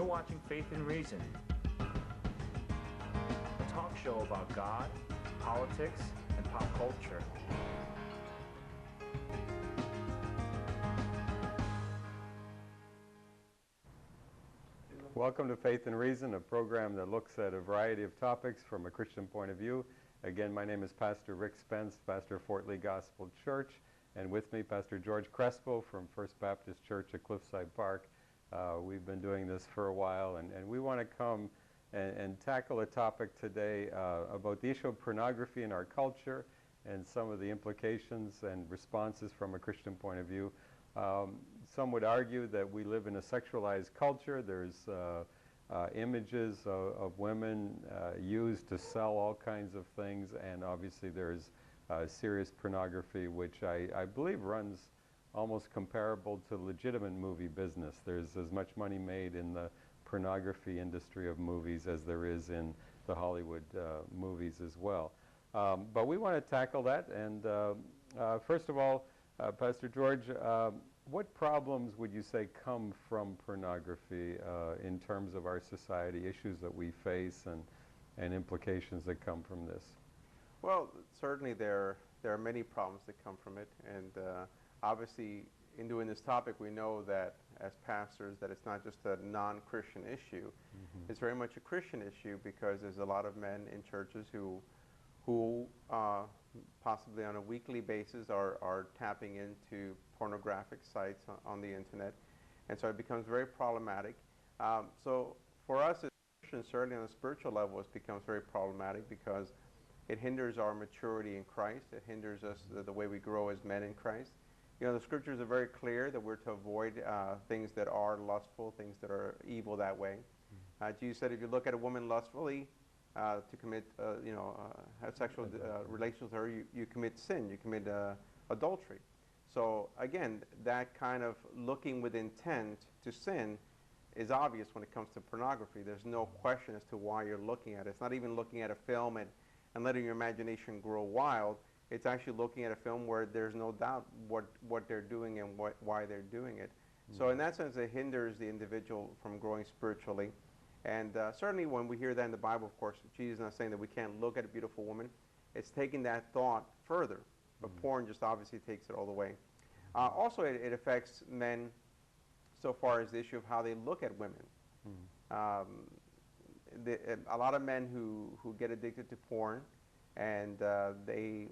watching Faith and Reason, a talk show about God, politics, and pop culture. Welcome to Faith and Reason, a program that looks at a variety of topics from a Christian point of view. Again, my name is Pastor Rick Spence, pastor of Fort Lee Gospel Church, and with me, Pastor George Crespo from First Baptist Church at Cliffside Park. We've been doing this for a while, and we want to come and tackle a topic today about the issue of pornography in our culture and some of the implications and responses from a Christian point of view. Some would argue that we live in a sexualized culture. There's images of women used to sell all kinds of things, and obviously there's serious pornography, which I believe runs almost comparable to legitimate movie business. There's as much money made in the pornography industry of movies as there is in the Hollywood movies as well. But we want to tackle that, and first of all, Pastor George, what problems would you say come from pornography in terms of our society, issues that we face and implications that come from this? Well, certainly there are many problems that come from it, and obviously in doing this topic we know that as pastors that it's not just a non-Christian issue. Mm-hmm. It's very much a Christian issue because there's a lot of men in churches who possibly on a weekly basis are tapping into pornographic sites on the internet, and so it becomes very problematic. So for us as Christians, certainly on a spiritual level, it becomes very problematic because it hinders our maturity in Christ. It hinders us the way we grow as men in Christ. You know, the scriptures are very clear that we're to avoid things that are lustful, things that are evil that way. Jesus said if you look at a woman lustfully, to commit, have sexual relations with her, you commit sin, you commit adultery. So again, that kind of looking with intent to sin is obvious when it comes to pornography. There's no question as to why you're looking at it. It's not even looking at a film and letting your imagination grow wild. It's actually looking at a film where there's no doubt what they're doing and why they're doing it. Mm-hmm. So in that sense, it hinders the individual from growing spiritually. And certainly when we hear that in the Bible, of course, Jesus is not saying that we can't look at a beautiful woman. It's taking that thought further. But porn just obviously takes it all the way. Also, it affects men so far as the issue of how they look at women. A lot of men who get addicted to porn, and they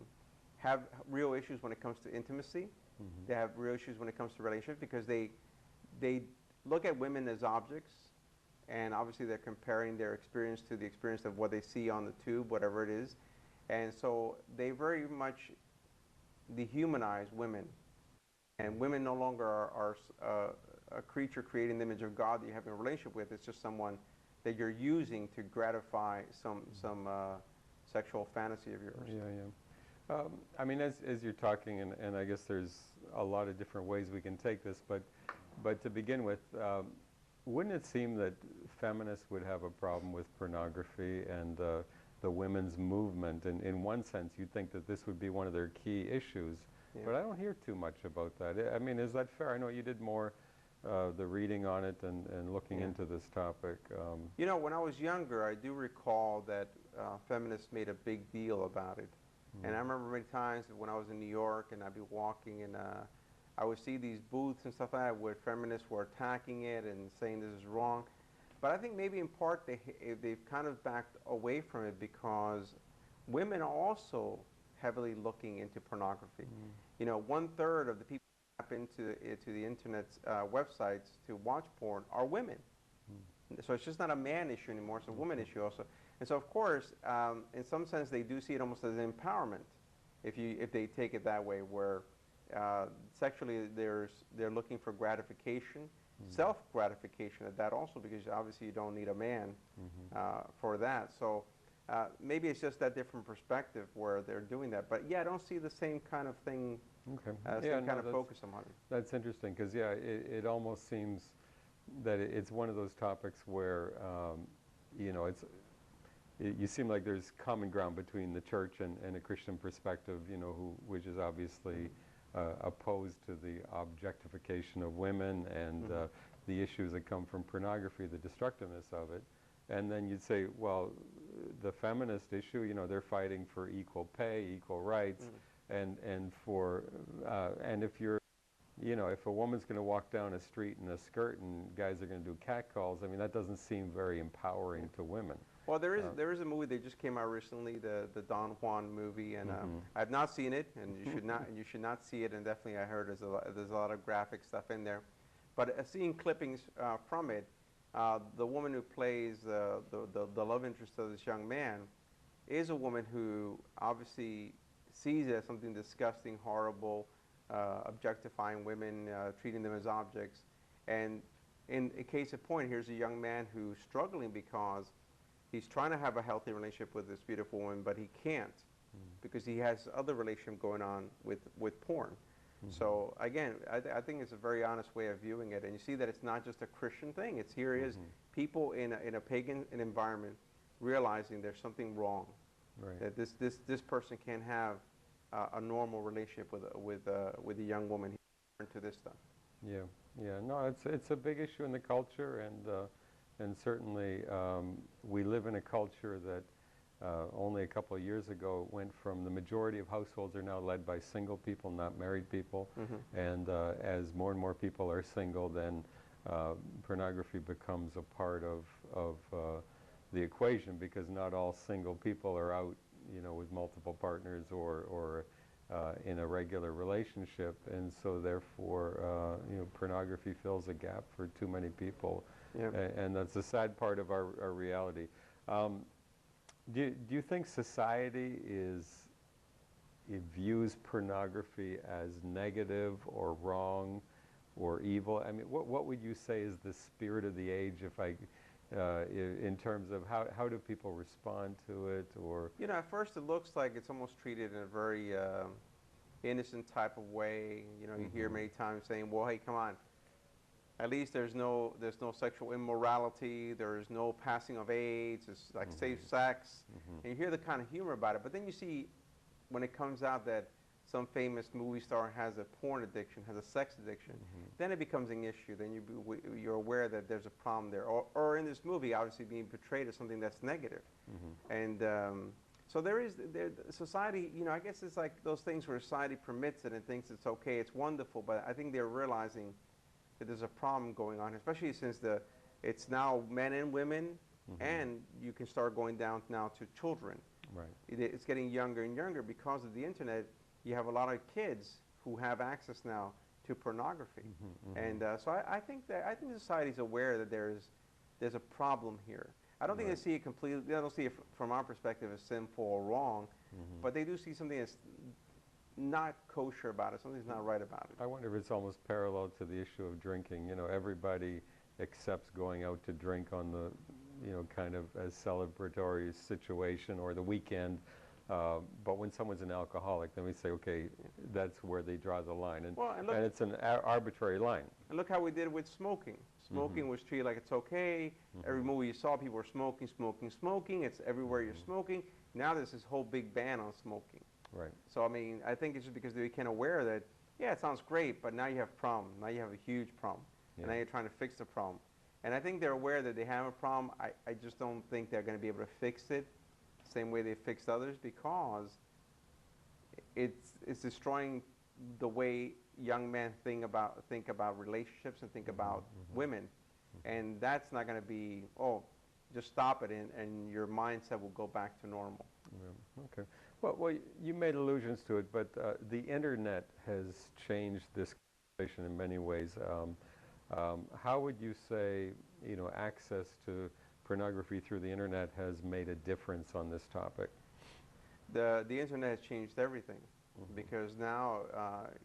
have real issues when it comes to intimacy. Mm-hmm. They have real issues when it comes to relationships because they look at women as objects. And obviously they're comparing their experience to the experience of what they see on the tube, whatever it is. And so they very much dehumanize women. And women no longer are a creature created in the image of God that you have a relationship with. It's just someone that you're using to gratify some sexual fantasy of yours. Yeah. I mean, as you're talking, and I guess there's a lot of different ways we can take this, but to begin with, wouldn't it seem that feminists would have a problem with pornography and the women's movement? And in one sense, you'd think that this would be one of their key issues, but I don't hear too much about that. I mean, is that fair? I know you did more the reading on it and looking into this topic. You know, when I was younger, I do recall that feminists made a big deal about it. Mm-hmm. And I remember many times when I was in New York and I'd be walking and I would see these booths and stuff like that where feminists were attacking it and saying this is wrong. But I think maybe in part they've kind of backed away from it because women are also heavily looking into pornography. Mm. You know, 1/3 of the people who tap into the internet's websites to watch porn are women. Mm. So it's just not a man issue anymore, it's a woman issue also. And so of course, in some sense they do see it almost as empowerment if they take it that way, where sexually they're looking for gratification, self-gratification at that also, because obviously you don't need a man for that. So maybe it's just that different perspective where they're doing that. But yeah, I don't see the same kind of thing, same kind of focus on it. That's interesting because it almost seems that it's one of those topics where you seem like there's common ground between the church and a Christian perspective, which is obviously opposed to the objectification of women and the issues that come from pornography, the destructiveness of it. And then you'd say, well, the feminist issue, you know, they're fighting for equal pay, equal rights, and if you're, you know, if a woman's going to walk down a street in a skirt and guys are going to do catcalls, I mean, that doesn't seem very empowering to women. Well, there is a movie that just came out recently, the Don Juan movie, and I've not seen it, and you should not see it. And definitely, I heard there's a lot of graphic stuff in there. But seeing clippings from it, the woman who plays the love interest of this young man is a woman who obviously sees it as something disgusting, horrible, objectifying women, treating them as objects. And in a case in point, here's a young man who's struggling because he's trying to have a healthy relationship with this beautiful woman, but he can't because he has other relationship going on with porn. So again, I think it's a very honest way of viewing it, and you see that it's not just a Christian thing. It's here is people in a pagan environment realizing there's something wrong, that this person can't have a normal relationship with a young woman. He turned to this stuff. Yeah. No, it's a big issue in the culture, and certainly we live in a culture that only a couple of years ago went from the majority of households are now led by single people, not married people. And as more and more people are single, then pornography becomes a part of the equation, because not all single people are out, you know, with multiple partners or in a regular relationship, and so therefore, you know, pornography fills a gap for too many people, and that's a sad part of our reality. Do you think society it views pornography as negative or wrong or evil? I mean, what would you say is the spirit of the age, in terms of how do people respond to it? Or, you know, at first it looks like it's almost treated in a very innocent type of way. You know, you hear many times saying, well, hey, come on, at least there's no sexual immorality, there's no passing of AIDS, it's like safe sex, and you hear the kind of humor about it. But then you see when it comes out that some famous movie star has a porn addiction, has a sex addiction, then it becomes an issue. Then you're aware that there's a problem there. Or in this movie, obviously being portrayed as something that's negative. And so society, you know, I guess it's like those things where society permits it and thinks it's okay, it's wonderful, but I think they're realizing that there's a problem going on, especially since it's now men and women, and you can start going down now to children. It's getting younger and younger because of the internet. You have a lot of kids who have access now to pornography, and so I think society's aware that there's a problem here. I don't think they see it completely. They don't see it from our perspective as sinful or wrong, but they do see something that's not kosher about it. Something's not right about it. I wonder if it's almost parallel to the issue of drinking. You know, everybody accepts going out to drink on the, you know, kind of as celebratory situation or the weekend. But when someone's an alcoholic, then we say, okay, that's where they draw the line. And, and it's an arbitrary line. And look how we did with smoking. Smoking was treated like it's okay. Every movie you saw, people were smoking. It's everywhere you're smoking. Now there's this whole big ban on smoking. So, I mean, I think it's just because they became aware that, yeah, it sounds great, but now you have a problem. Now you have a huge problem. And now you're trying to fix the problem. And I think they're aware that they have a problem. I just don't think they're going to be able to fix it the same way they fixed others, because it's destroying the way young men think about relationships and think about women. And that's not going to be, oh, just stop it, and your mindset will go back to normal. Okay. Well, you made allusions to it, but the internet has changed this conversation in many ways. How would you say, you know, access to pornography through the internet has made a difference on this topic? The internet has changed everything, because now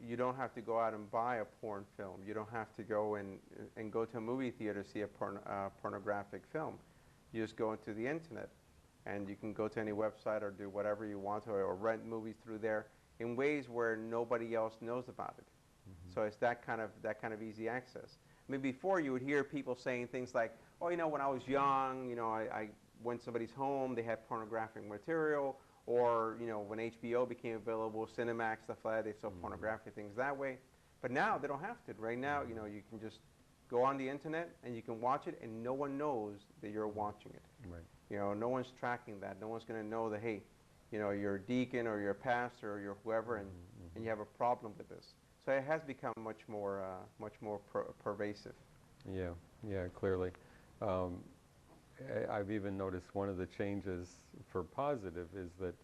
you don't have to go out and buy a porn film. You don't have to go and go to a movie theater to see a pornographic film. You just go into the internet, and you can go to any website or do whatever you want to, or rent movies through there in ways where nobody else knows about it. So it's that kind of easy access. I mean, before you would hear people saying things like, oh, you know, when I was young, you know, I went to somebody's home, they had pornographic material, or, you know, when HBO became available, Cinemax, stuff like that, they saw pornographic things that way. But now they don't have to. Right now, you know, you can just go on the internet and you can watch it, and no one knows that you're watching it. Right. You know, no one's tracking that. No one's going to know that, hey, you know, you're a deacon or you're a pastor or you're whoever, and you have a problem with this. So it has become much more pervasive. Yeah, yeah, clearly. I've even noticed one of the changes for positive is that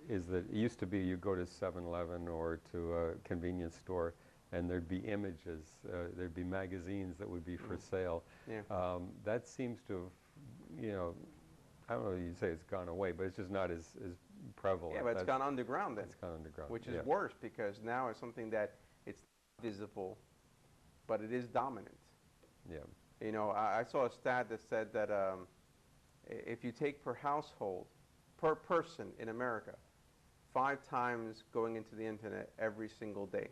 it used to be you go to 7-Eleven or to a convenience store and there'd be images, there'd be magazines that would be for sale. Yeah. That seems to have, you know, I don't know if you'd say it's gone away, but it's just not as prevalent. Yeah, but it's gone underground then. It's gone underground. Which is worse, because now it's something that it's not visible, but it is dominant. Yeah. You know, I saw a stat that said that if you take per household, per person in America, 5 times going into the internet every single day,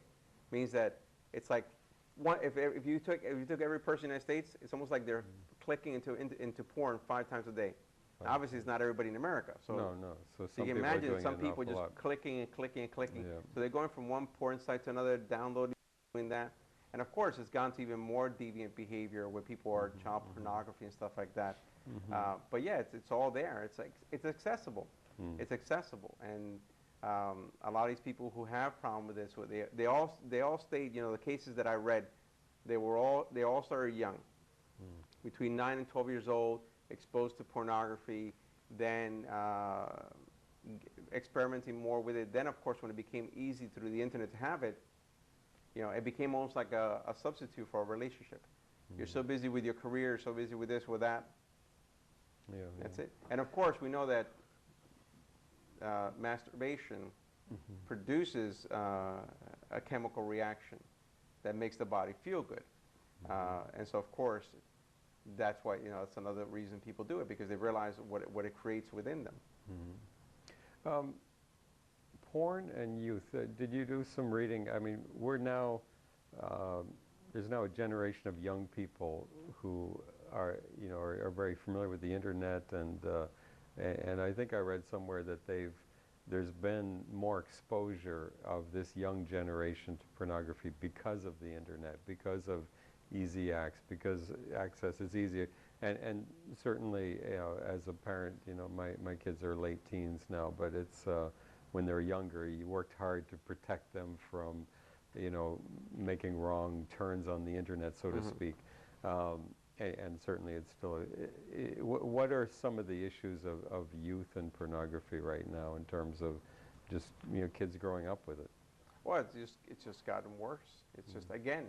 means that it's like if you took every person in the United States, it's almost like they're clicking into porn 5 times a day. Now, obviously, it's not everybody in America. So no. So you can imagine some people just lot. clicking and clicking and clicking. Yeah. So they're going from one porn site to another, downloading, doing that. And of course, it's gone to even more deviant behavior where people are child pornography and stuff like that. But yeah, it's all there. It's like it's accessible. It's accessible, and a lot of these people who have problem with this, they all state, you know, the cases that I read, they all started young, between 9 and 12 years old, exposed to pornography, then experimenting more with it. Then, of course, when it became easy through the internet to have it, you know, it became almost like a substitute for a relationship. You're so busy with your career, so busy with this, with that. Yeah, That's it. And of course, we know that masturbation produces a chemical reaction that makes the body feel good. And so, of course, that's why, you know, it's another reason people do it, because they realize what it creates within them. Porn and youth, did you do some reading? I mean, we're now, there's now a generation of young people who are, you know, are very familiar with the internet, and I think I read somewhere that there's been more exposure of this young generation to pornography because of the internet, because of easy because access is easier. And certainly, you know, as a parent, you know, my kids are late teens now, but it's, when they're younger, you worked hard to protect them from, you know, making wrong turns on the internet, so to speak. And certainly it's still, what are some of the issues of youth and pornography right now in terms of just, you know, kids growing up with it? Well, it's just gotten worse. It's just, again,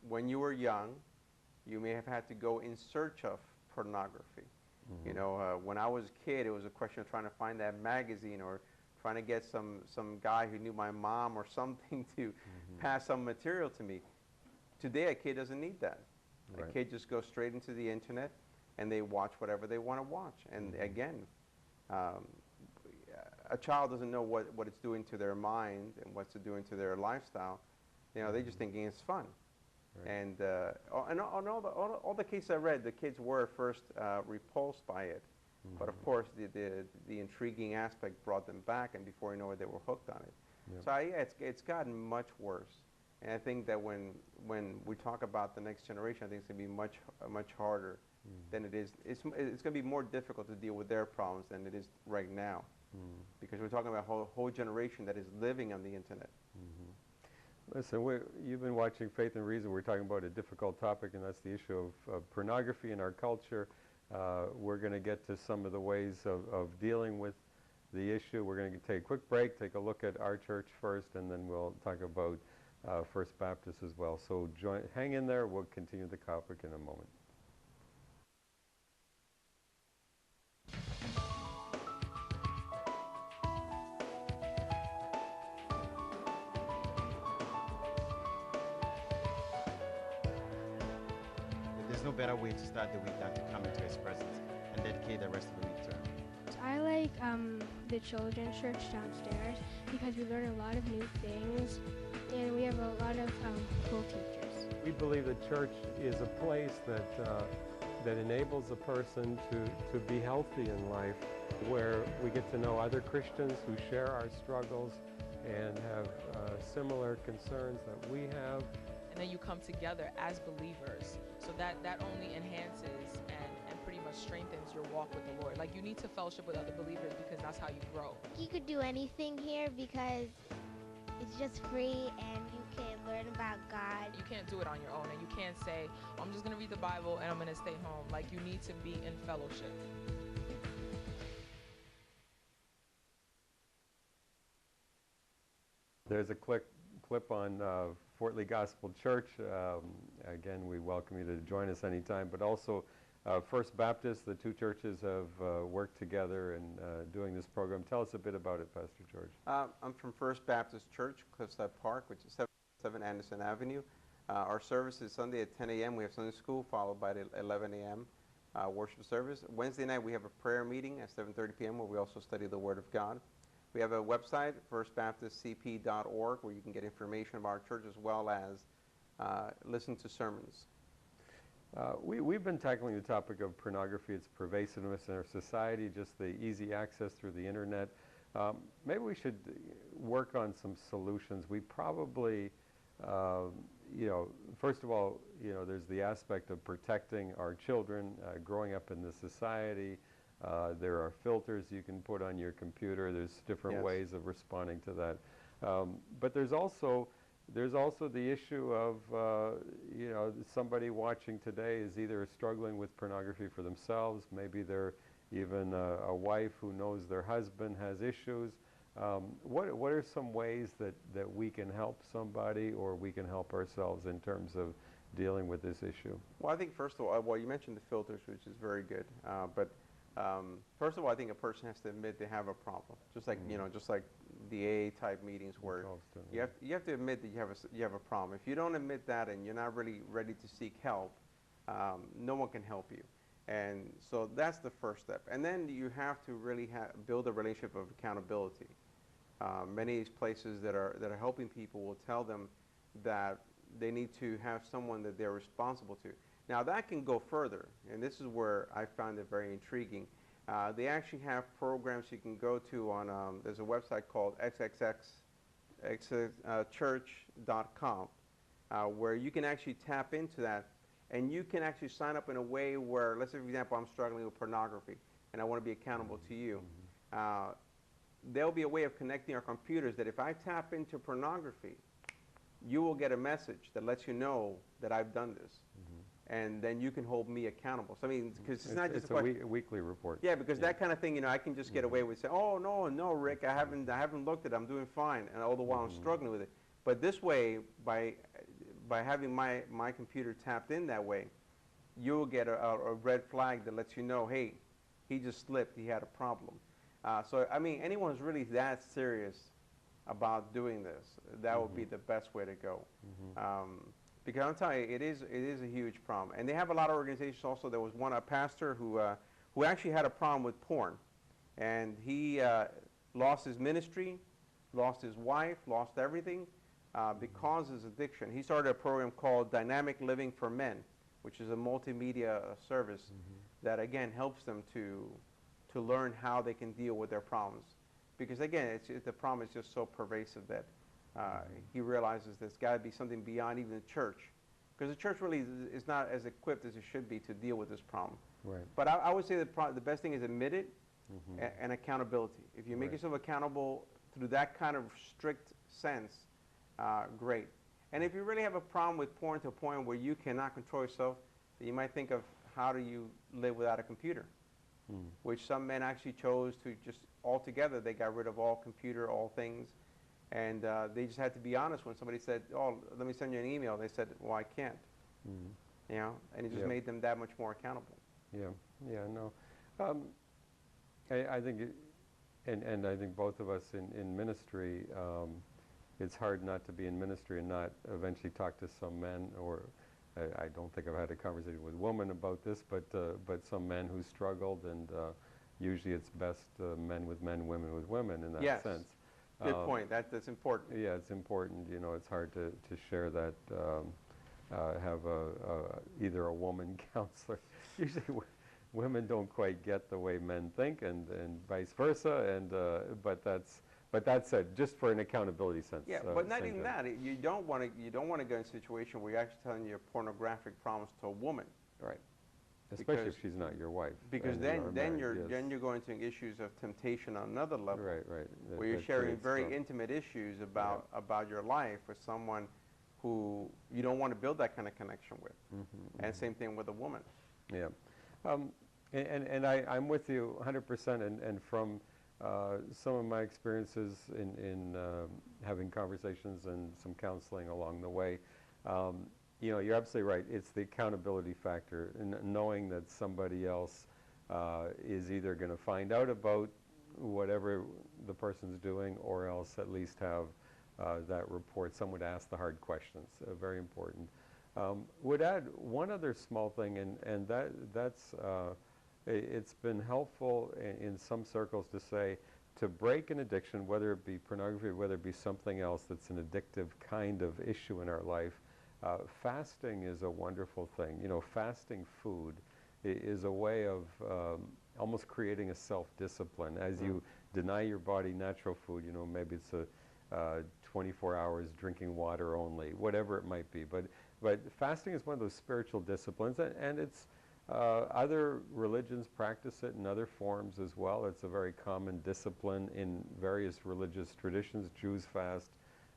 when you were young, you may have had to go in search of pornography. You know, when I was a kid, it was a question of trying to find that magazine or trying to get some guy who knew my mom or something to pass some material to me. Today, a kid doesn't need that. Right. A kid just goes straight into the internet and they watch whatever they want to watch. And again, a child doesn't know what it's doing to their mind and what's it doing to their lifestyle. You know, they're just thinking it's fun. Right. And all the cases I read, the kids were at first repulsed by it. But of course, the intriguing aspect brought them back, and before you know it, they were hooked on it. Yep. So yeah, it's gotten much worse. And I think that when we talk about the next generation, I think it's going to be much harder than it is. It's going to be more difficult to deal with their problems than it is right now, because we're talking about a whole generation that is living on the internet. Listen, you've been watching Faith and Reason. We're talking about a difficult topic, and that's the issue of pornography in our culture. We're going to get to some of the ways of dealing with the issue. We're going to take a quick break, take a look at our church first, and then we'll talk about First Baptist as well. So hang in there. We'll continue the topic in a moment. There's no better way to start the week than to come into His presence and dedicate the rest of the week to Him. I like the children's church downstairs because we learn a lot of new things and we have a lot of cool teachers. We believe that church is a place that enables a person to be healthy in life, where we get to know other Christians who share our struggles and have similar concerns that we have. and then you come together as believers. So that only enhances and pretty much strengthens your walk with the Lord. Like, you need to fellowship with other believers because that's how you grow. You could do anything here because it's just free and you can learn about God. You can't do it on your own, and you can't say, I'm just going to read the Bible and I'm going to stay home. Like, you need to be in fellowship. There's a clip on Fort Lee Gospel Church. Again, we welcome you to join us anytime, but also First Baptist, the two churches have worked together in doing this program. Tell us a bit about it, Pastor George. I'm from First Baptist Church, Cliffside Park, which is 7 Anderson Avenue. Our service is Sunday at 10 a.m. We have Sunday school, followed by the 11 a.m. Worship service. Wednesday night, we have a prayer meeting at 7:30 p.m. where we also study the Word of God. We have a website, firstbaptistcp.org, where you can get information about our church as well as listen to sermons. We've been tackling the topic of pornography, its pervasiveness in our society, just the easy access through the internet. Maybe we should work on some solutions. We probably, first of all, there's the aspect of protecting our children growing up in this society. There are filters you can put on your computer. There's different ways of responding to that. But there's also the issue of, somebody watching today is either struggling with pornography for themselves, maybe they're even a wife who knows their husband has issues. What are some ways that we can help somebody or we can help ourselves in terms of dealing with this issue? Well, I think first of all, you mentioned the filters, which is very good. But first of all, I think a person has to admit they have a problem. Just like, just like the AA type meetings where you have to admit that you have a problem. If you don't admit that and you're not really ready to seek help, no one can help you. And so that's the first step. And then you have to really build a relationship of accountability. Many of these places that are helping people will tell them that they need to have someone that they're responsible to. Now that can go further, and this is where I found it very intriguing. They actually have programs you can go to on, there's a website called xxxchurch.com where you can actually tap into that, and you can actually sign up in a way where, let's say for example, I'm struggling with pornography and I want to be accountable to you. There'll be a way of connecting our computers that if I tap into pornography, you will get a message that lets you know that I've done this. And then you can hold me accountable. So I mean, because it's not just a weekly report. Yeah, because that kind of thing, I can just get away with saying, "Oh no, Rick, I haven't looked at it. I'm doing fine," and all the while I'm struggling with it. But this way, by having my computer tapped in that way, you'll get a red flag that lets you know, hey, he just slipped. He had a problem. So I mean, anyone who's really that serious about doing this, that would be the best way to go. Because I'm telling you, it is a huge problem, and they have a lot of organizations. Also, there was a pastor who actually had a problem with porn, and he lost his ministry, lost his wife, lost everything because of his addiction. He started a program called Dynamic Living for Men, which is a multimedia service that again helps them to learn how they can deal with their problems. Because again, the problem is just so pervasive that he realizes there's got to be something beyond even the church, because the church really is not as equipped as it should be to deal with this problem. Right. But I would say the best thing is admit it and accountability. If you make yourself accountable through that kind of strict sense, great. And if you really have a problem with porn to a point where you cannot control yourself, then you might think of how do you live without a computer, which some men actually chose to just altogether, they got rid of all computer, all things. And they just had to be honest when somebody said, "Oh, let me send you an email." They said, "Well, I can't." And it just made them that much more accountable. No. I think, and I think both of us in ministry, it's hard not to be in ministry and not eventually talk to some men, or I don't think I've had a conversation with women about this, but some men who struggled, and usually it's best men with men, women with women in that sense. Good point. That's important. Yeah, it's important. It's hard to share that. Have either a woman counselor. Usually, women don't quite get the way men think, and vice versa. But But that's just for an accountability sense. Yeah, but not same even thing. that. You don't want to go in a situation where you're actually telling your pornographic problems to a woman. Right. Especially Because- if she's not your wife. Because and you are then married, yes. you're going into issues of temptation on another level. Right, right. Where you're That sharing creates very trouble. intimate issues about your life with someone who you don't want to build that kind of connection with. And same thing with a woman. Yeah. And I'm with you 100%. And from some of my experiences in having conversations and some counseling along the way, you know, you're absolutely right. It's the accountability factor, and knowing that somebody else is either going to find out about whatever the person's doing, or else at least have that report. Someone to ask the hard questions. Very important. Would add one other small thing, and that's it's been helpful in some circles to say, to break an addiction, whether it be pornography, whether it be something else that's an addictive kind of issue in our life, fasting is a wonderful thing. You know, fasting food is a way of almost creating a self-discipline. As you deny your body natural food, you know, maybe it's a 24 hours drinking water only, whatever it might be. But fasting is one of those spiritual disciplines, and it's other religions practice it in other forms as well. It's a very common discipline in various religious traditions. Jews fast,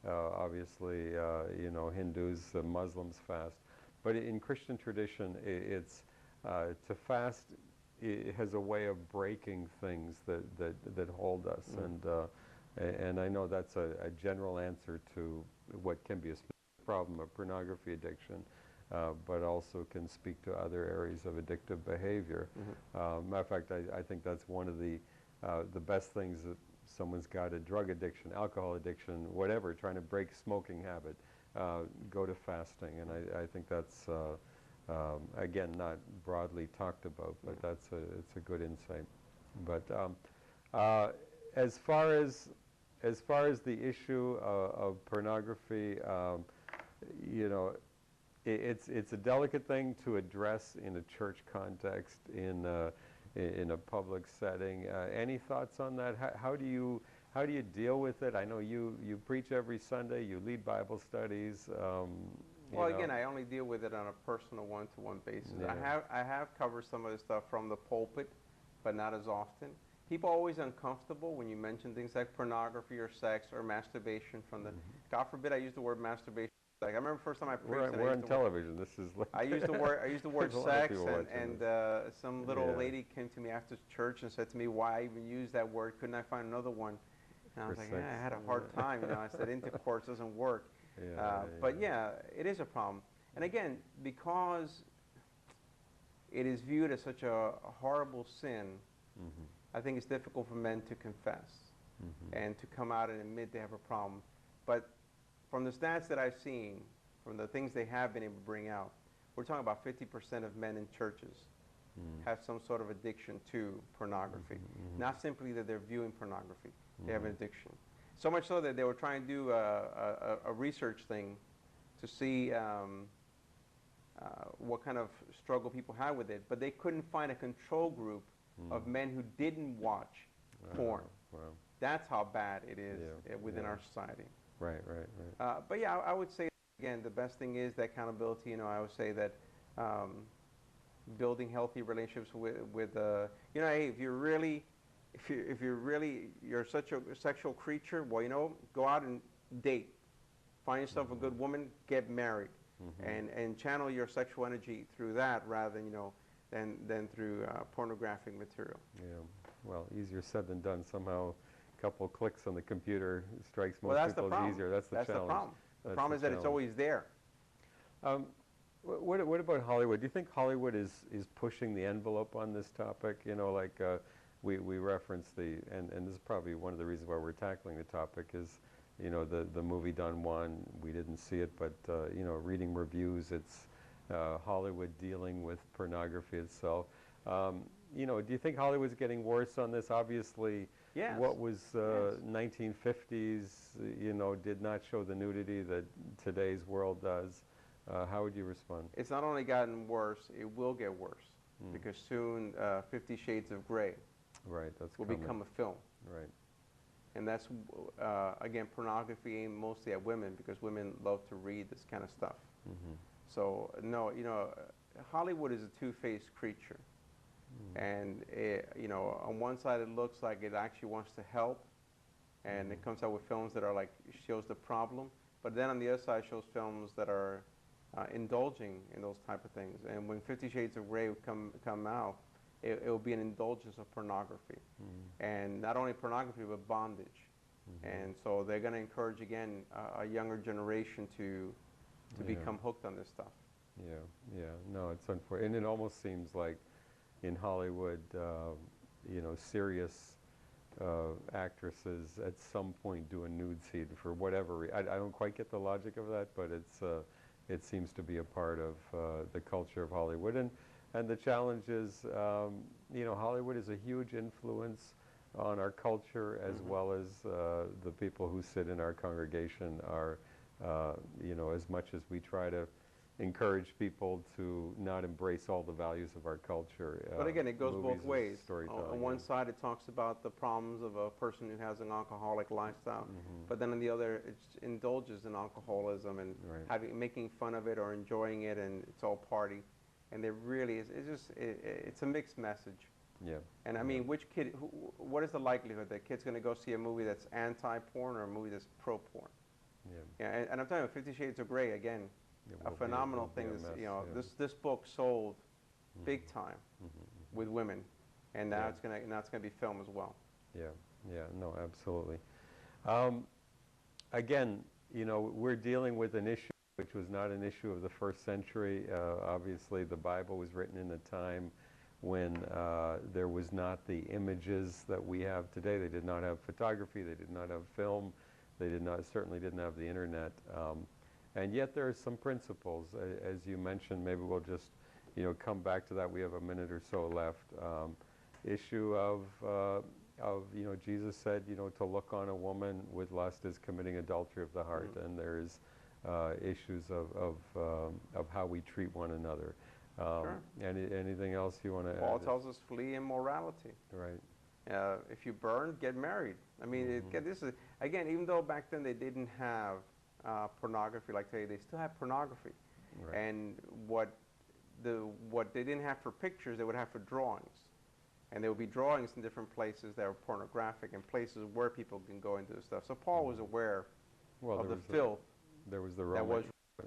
obviously, you know, Hindus, Muslims fast. But in Christian tradition, it's to fast. It has a way of breaking things that hold us, and I know that's a general answer to what can be a problem of pornography addiction, but also can speak to other areas of addictive behavior. Matter of fact, I think that's one of the best things that someone's got: a drug addiction, alcohol addiction, whatever, trying to break smoking habit, go to fasting. And I think that's, again, not broadly talked about, but it's a good insight. But as far as the issue of pornography, you know, it's a delicate thing to address in a church context, in a public setting. Any thoughts on that? How do you deal with it? I know you preach every Sunday. You lead Bible studies. Well, again, I only deal with it on a personal one-to-one basis. Yeah. I have covered some of the stuff from the pulpit, but not as often. People are always uncomfortable when you mention things like pornography or sex or masturbation. God forbid I use the word masturbation. Like, I remember the first time I preached. We're on television. This is like I used the word There's a lot of sex, people watching and some little Yeah. lady came to me after church and said to me, "Why even use that word? Couldn't I find another one?" And I was For like, sex. I had a hard time. You know, I said intercourse doesn't work. Yeah, But yeah, it is a problem. And again, because it is viewed as such a horrible sin, I think it's difficult for men to confess and to come out and admit they have a problem. But from the stats that I've seen, from the things they have been able to bring out, we're talking about 50% of men in churches have some sort of addiction to pornography. Not simply that they're viewing pornography, they have an addiction. So much so that they were trying to do a research thing to see what kind of struggle people had with it, but they couldn't find a control group of men who didn't watch porn. Wow. That's how bad it is within Yeah. our society. Right. But yeah, I would say, again, the best thing is that accountability. You know, I would say that building healthy relationships with you know, hey, if you're such a sexual creature, well, you know, go out and date, find yourself a good woman, get married, and channel your sexual energy through that rather than, you know, than through pornographic material. Yeah. Well, easier said than done. Somehow, a couple clicks on the computer strikes most Well, that's the people as problem. easier. That's the challenge. The problem. The That's problem is that it's challenge. always there. What about Hollywood? Do you think Hollywood is pushing the envelope on this topic? You know, like we reference and this is probably one of the reasons why we're tackling the topic is, you know, the movie Don Juan. We didn't see it, but you know, reading reviews, it's Hollywood dealing with pornography itself. You know, do you think Hollywood's getting worse on this? Obviously, Yes. what was 1950s, you know, did not show the nudity that today's world does. How would you respond? It's not only gotten worse, it will get worse because soon 50 Shades of Grey Right, that's will coming. become a film. Right. And that's, again, pornography aimed mostly at women because women love to read this kind of stuff. So, no, you know, Hollywood is a two-faced creature. And, you know, on one side it looks like it actually wants to help, and it comes out with films that are like, shows the problem. But then on the other side shows films that are indulging in those type of things. And when 50 Shades of Grey come out, it will be an indulgence of pornography. And not only pornography, but bondage. And so they're going to encourage, again, a younger generation to become hooked on this stuff. Yeah. No, it's unfortunate. And it almost seems like in Hollywood, you know, serious actresses at some point do a nude scene for whatever I don't quite get the logic of that, but it seems to be a part of the culture of Hollywood. And the challenge is, you know, Hollywood is a huge influence on our culture, as well as the people who sit in our congregation are, you know, as much as we try to encourage people to not embrace all the values of our culture. But again, it goes both ways. Storytelling. On one side, it talks about the problems of a person who has an alcoholic lifestyle, but then on the other, it indulges in alcoholism and making fun of it or enjoying it, and it's all party. And there really is, it's a mixed message. Yeah. And I mean, which kid, what is the likelihood that kid's going to go see a movie that's anti-porn or a movie that's pro-porn? Yeah. And I'm telling you, 50 Shades of Grey, again, a phenomenal thing is, you know, this book sold big time with women, and now it's gonna be film as well. Yeah, no, absolutely. Again, you know, we're dealing with an issue which was not an issue of the first century. Obviously, the Bible was written in a time when there was not the images that we have today. They did not have photography. They did not have film. They certainly didn't have the internet. And yet there are some principles, as you mentioned. Maybe we'll just, you know, come back to that. We have a minute or so left. Issue of, you know, Jesus said, you know, to look on a woman with lust is committing adultery of the heart. And there's issues of how we treat one another. Anything else you want to add? Paul tells us flee immorality. Right. If you burn, get married. I mean, this is, again, even though back then they didn't have pornography like today, they still have pornography. And what they didn't have for pictures, they would have for drawings. And there would be drawings in different places that were pornographic and places where people can go into this stuff. So Paul was aware of the filth. There was the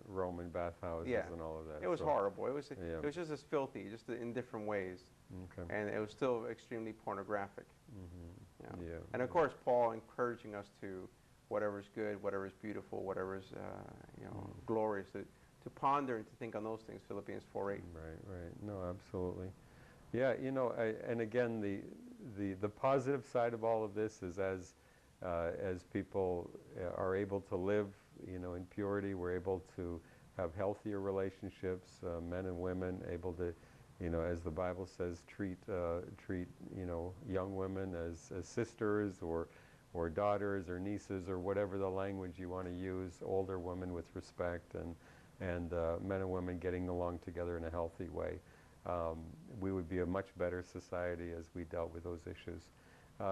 Roman bathhouses and all of that. It was horrible. It was just as filthy, just in different ways. And it was still extremely pornographic. And of course, Paul encouraging us to whatever is good, whatever is beautiful, whatever is you know, glorious, to ponder and to think on those things. Philippians 4:8. Right. No, absolutely. Yeah, you know, and again, the positive side of all of this is as people are able to live, you know, in purity, we're able to have healthier relationships, men and women able to, you know, as the Bible says, treat you know, young women as sisters or daughters or nieces or whatever the language you want to use, older women with respect, and men and women getting along together in a healthy way. We would be a much better society as we dealt with those issues.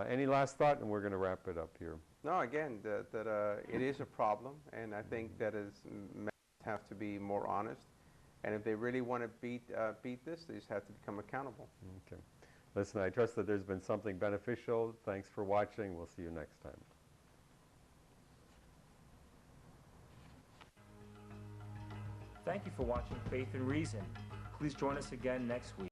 Any last thought, and we're going to wrap it up here. No, again, that it is a problem, and I think that men have to be more honest. And if they really want to beat this, they just have to become accountable. Okay. Listen, I trust that there's been something beneficial. Thanks for watching. We'll see you next time. Thank you for watching Faith and Reason. Please join us again next week.